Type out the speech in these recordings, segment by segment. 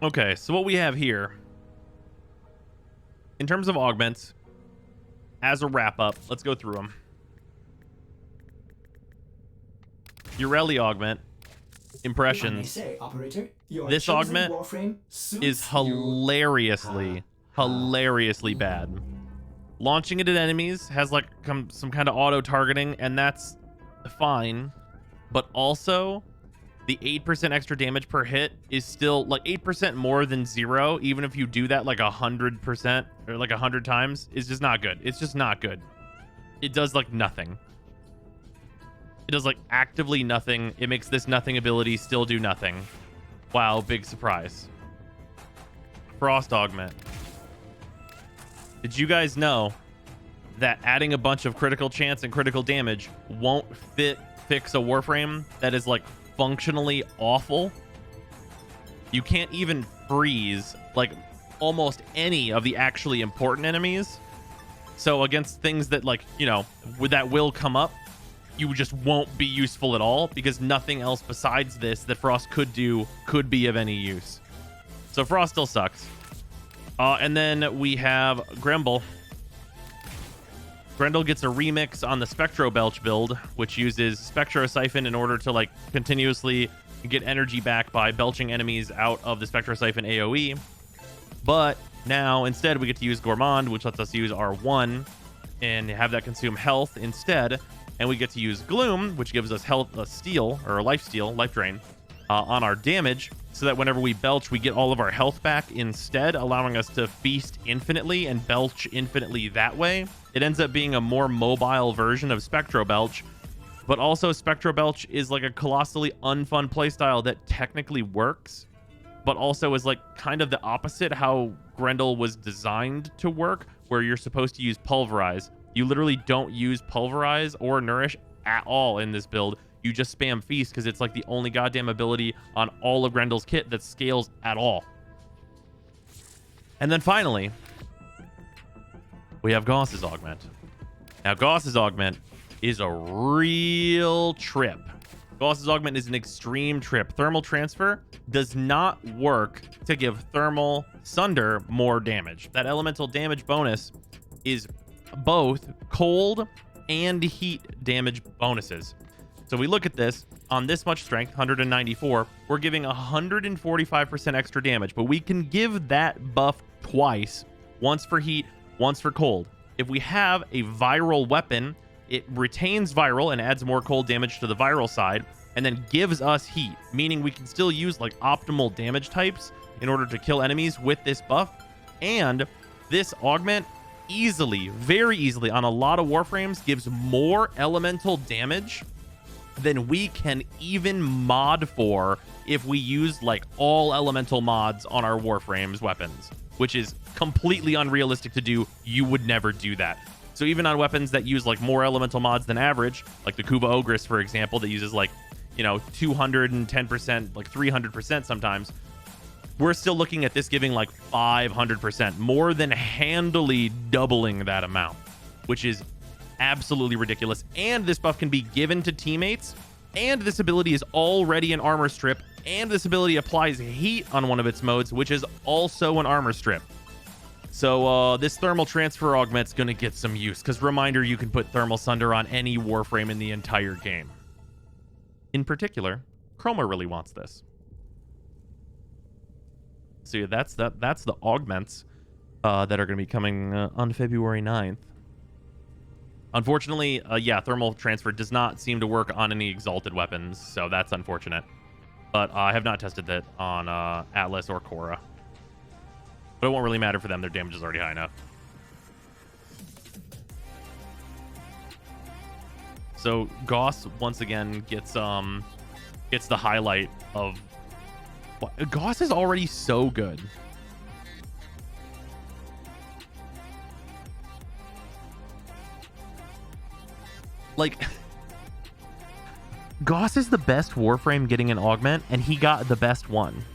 Okay, so what we have here, in terms of augments, as a wrap-up, let's go through them. Yareli augment, impressions. Say, operator, This augment is hilariously bad. Launching it at enemies has like some kind of auto targeting, and that's fine, but also the 8% extra damage per hit is still like 8% more than 0, even if you do that like 100% or like 100 times, is just not good. It's just not good. It does like nothing. It does like actively nothing. It makes this nothing ability still do nothing. Wow, big surprise. Frost augment. Did you guys know that adding a bunch of critical chance and critical damage won't fix a Warframe that is like functionally awful? You can't even freeze like almost any of the actually important enemies. So against things that like, you know, that will come up, you just won't be useful at all because nothing else besides this that Frost could do could be of any use. So Frost still sucks. And then we have Grendel. Grendel gets a remix on the Spectro Belch build, which uses Spectro Siphon in order to like continuously get energy back by belching enemies out of the Spectro Siphon AoE. But now instead we get to use Gourmand, which lets us use R1 and have that consume health instead. And we get to use Gloom, which gives us health, steal, or life drain, on our damage, so that whenever we belch, we get all of our health back instead, allowing us to feast infinitely and belch infinitely that way. It ends up being a more mobile version of Spectro Belch, but also Spectro Belch is like a colossally unfun playstyle that technically works, but also is like kind of the opposite how Grendel was designed to work, where you're supposed to use Pulverize. You literally don't use Pulverize or Nourish at all in this build. You just spam Feast because it's like the only goddamn ability on all of Grendel's kit that scales at all. And then finally, we have Gauss's Augment. Now, Gauss's Augment is a real trip. Gauss's Augment is an extreme trip. Thermal Transfer does not work to give Thermal Sunder more damage. That elemental damage bonus is both cold and heat damage bonuses. So we look at this on this much strength, 194, we're giving 145% extra damage, but we can give that buff twice, once for heat, once for cold. If we have a viral weapon, it retains viral and adds more cold damage to the viral side, and then gives us heat, meaning we can still use like optimal damage types in order to kill enemies with this buff. And this augment easily, very easily, on a lot of Warframes gives more elemental damage than we can even mod for if we use like all elemental mods on our Warframes weapons, which is completely unrealistic to do. You would never do that. So even on weapons that use like more elemental mods than average, like the Kuva Ogress, for example, that uses like, you know, 210%, like 300% sometimes, we're still looking at this giving like 500%, more than handily doubling that amount, which is absolutely ridiculous. And this buff can be given to teammates, and this ability is already an armor strip, and this ability applies heat on one of its modes, which is also an armor strip. So this Thermal Transfer Augment's going to get some use, because reminder, you can put Thermal Sunder on any Warframe in the entire game. In particular, Chroma really wants this. So yeah, that's the augments that are going to be coming on February 9th. Unfortunately, yeah, Thermal Transfer does not seem to work on any Exalted weapons, so that's unfortunate. But I have not tested that on Atlas or Korra. But it won't really matter for them. Their damage is already high enough. So Gauss once again gets the highlight of what Gauss is already so good. Like Gauss is the best Warframe getting an augment, and he got the best one.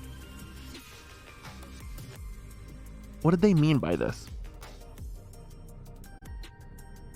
What did they mean by this?